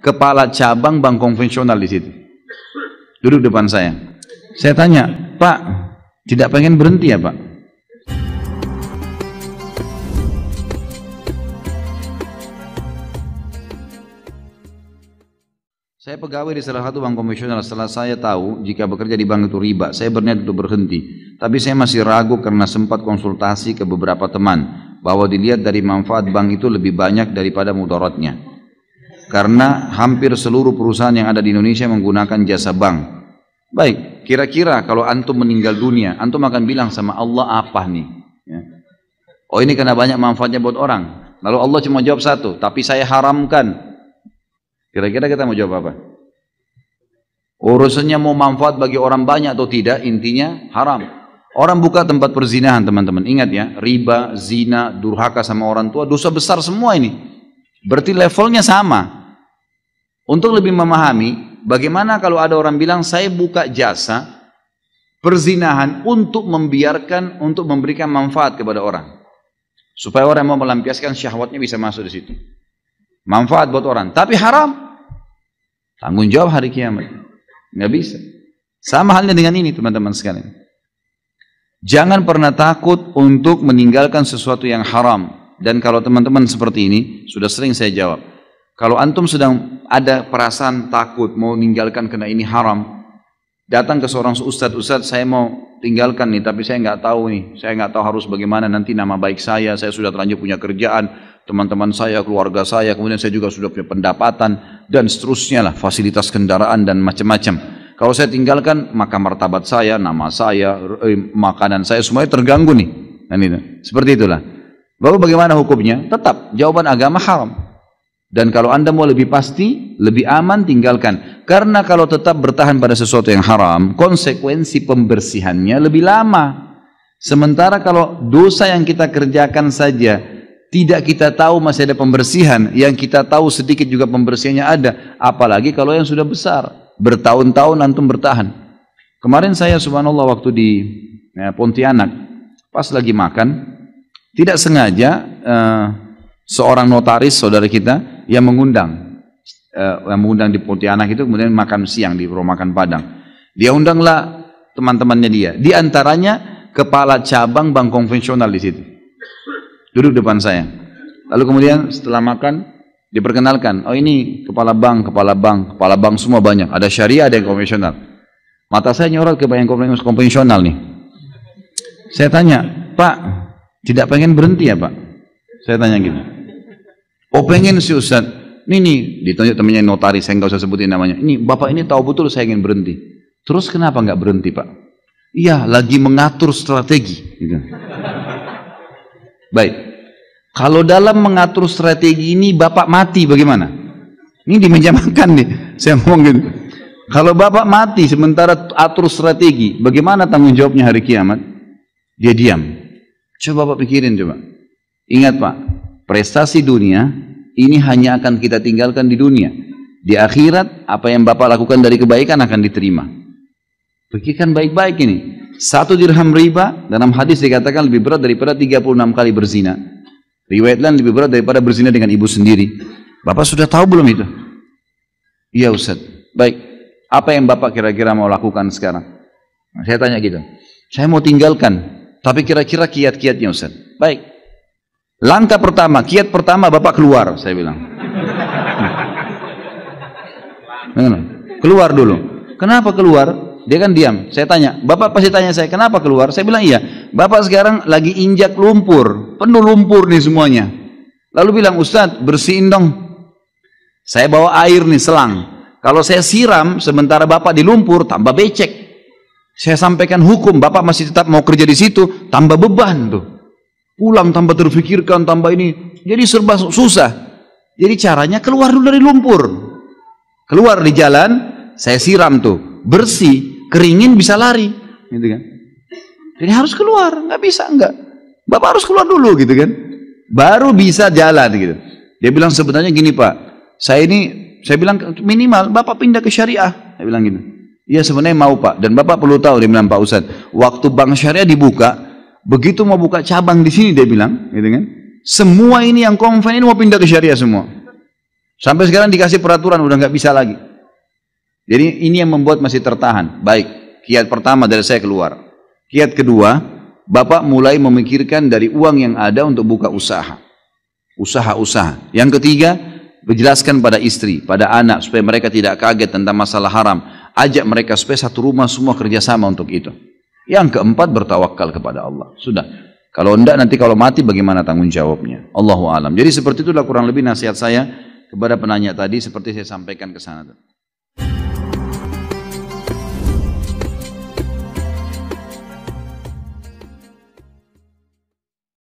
kepala cabang bank konvensional di situ. Duduk depan saya. Saya tanya, Pak, tidak pengen berhenti ya Pak? Saya pegawai di salah satu bank konvensional. Setelah saya tahu jika bekerja di bank itu riba, saya berniat untuk berhenti. Tapi saya masih ragu karena sempat konsultasi ke beberapa teman bahwa dilihat dari manfaat bank itu lebih banyak daripada mudaratnya. Karena hampir seluruh perusahaan yang ada di Indonesia menggunakan jasa bank. Baik, kira-kira kalau antum meninggal dunia, antum akan bilang sama Allah apa nih? Ya. Oh, ini karena banyak manfaatnya buat orang. Lalu Allah cuma jawab satu, tapi saya haramkan. Kira-kira kita mau jawab apa? Urusannya mau manfaat bagi orang banyak atau tidak, intinya haram. Orang buka tempat perzinahan, teman-teman. Ingat ya, riba, zina, durhaka sama orang tua, dosa besar semua ini. Berarti levelnya sama. Untuk lebih memahami, bagaimana kalau ada orang bilang, saya buka jasa perzinahan untuk membiarkan, untuk memberikan manfaat kepada orang. Supaya orang yang mau melampiaskan syahwatnya bisa masuk di situ. Manfaat buat orang, tapi haram. Tanggung jawab hari kiamat. Nggak bisa. Sama halnya dengan ini teman-teman sekalian. Jangan pernah takut untuk meninggalkan sesuatu yang haram. Dan kalau teman-teman seperti ini, sudah sering saya jawab. Kalau antum sedang ada perasaan takut mau meninggalkan karena ini haram, datang ke seorang ustadz, saya mau tinggalkan nih, tapi saya nggak tahu nih, saya nggak tahu harus bagaimana nanti nama baik saya sudah terlanjur punya kerjaan, teman-teman saya, keluarga saya, kemudian saya juga sudah punya pendapatan, dan seterusnya lah, fasilitas kendaraan dan macam-macam. Kalau saya tinggalkan, maka martabat saya, nama saya, makanan saya, semuanya terganggu nih. Dan itu. Seperti itulah. Lalu bagaimana hukumnya? Tetap, jawaban agama haram. Dan kalau anda mau lebih pasti, lebih aman, tinggalkan. Karena kalau tetap bertahan pada sesuatu yang haram, konsekuensi pembersihannya lebih lama. Sementara kalau dosa yang kita kerjakan saja, tidak kita tahu masih ada pembersihan, yang kita tahu sedikit juga pembersihannya ada, apalagi kalau yang sudah besar, bertahun-tahun antum bertahan. Kemarin saya subhanallah waktu di Pontianak, pas lagi makan, tidak sengaja seorang notaris saudara kita yang mengundang di Pontianak itu, kemudian makan siang di rumah makan Padang. Dia undanglah teman-temannya dia, di antaranya kepala cabang bank konvensional di situ. Duduk depan saya. Lalu kemudian setelah makan diperkenalkan, oh ini kepala bank semua banyak. Ada syariah, ada yang konvensional. Mata saya nyorot ke yang konvensional nih. Saya tanya, Pak, tidak pengen berhenti ya Pak? Saya tanya gitu. Oh pengen sih Ustaz. Ini ditunjuk temannya notaris, saya nggak usah sebutin namanya. Ini Bapak ini tahu betul saya ingin berhenti. Terus kenapa nggak berhenti Pak? Iya, lagi mengatur strategi. Gitu. Baik, kalau dalam mengatur strategi ini Bapak mati bagaimana? Ini di meja makan nih, saya ngomong gitu. Kalau Bapak mati sementara atur strategi, bagaimana tanggung jawabnya hari kiamat? Dia diam. Coba Bapak pikirin coba. Ingat Pak, prestasi dunia ini hanya akan kita tinggalkan di dunia. Di akhirat, apa yang Bapak lakukan dari kebaikan akan diterima. Pikirkan baik-baik ini. 1 dirham riba, dalam hadis dikatakan lebih berat daripada 36 kali berzina. Riwayat lain lebih berat daripada berzina dengan ibu sendiri. Bapak sudah tahu belum itu? Iya Ustaz. Baik, apa yang Bapak kira-kira mau lakukan sekarang? Nah, saya tanya gitu. Saya mau tinggalkan, tapi kira-kira kiat-kiatnya Ustaz. Baik. Langkah pertama, kiat pertama Bapak keluar, saya bilang. Keluar dulu. Kenapa keluar? Dia kan diam. Saya tanya, Bapak pasti tanya saya, kenapa keluar? Saya bilang iya. Bapak sekarang lagi injak lumpur, penuh lumpur nih semuanya. Lalu bilang, Ustadz bersihin dong. Saya bawa air nih selang. Kalau saya siram sementara Bapak di lumpur, tambah becek. Saya sampaikan hukum, Bapak masih tetap mau kerja di situ, tambah beban tuh. Pulang tambah terfikirkan, tambah ini. Jadi serba susah. Jadi caranya keluar dulu dari lumpur. Keluar di jalan, saya siram tuh. Bersih, keringin bisa lari. Gitu kan. Jadi harus keluar, nggak bisa enggak. Bapak harus keluar dulu gitu kan. Baru bisa jalan gitu. Dia bilang sebenarnya gini Pak. Saya bilang minimal Bapak pindah ke syariah. Saya bilang gitu. Iya sebenarnya mau Pak. Dan Bapak perlu tahu, dia bilang Pak Ustadz. Waktu bank syariah dibuka, begitu mau buka cabang di sini dia bilang, gitu kan. Semua ini yang konven ini mau pindah ke syariah semua. Sampai sekarang dikasih peraturan udah nggak bisa lagi. Jadi ini yang membuat masih tertahan. Baik, kiat pertama dari saya keluar. Kiat kedua, bapak mulai memikirkan dari uang yang ada untuk buka usaha. Usaha-usaha. Yang ketiga, menjelaskan pada istri, pada anak supaya mereka tidak kaget tentang masalah haram. Ajak mereka supaya satu rumah semua kerjasama untuk itu. Yang keempat, bertawakal kepada Allah. Sudah. Kalau enggak nanti kalau mati bagaimana tanggung jawabnya? Allahu a'lam. Jadi seperti itulah kurang lebih nasihat saya kepada penanya tadi seperti saya sampaikan ke sana.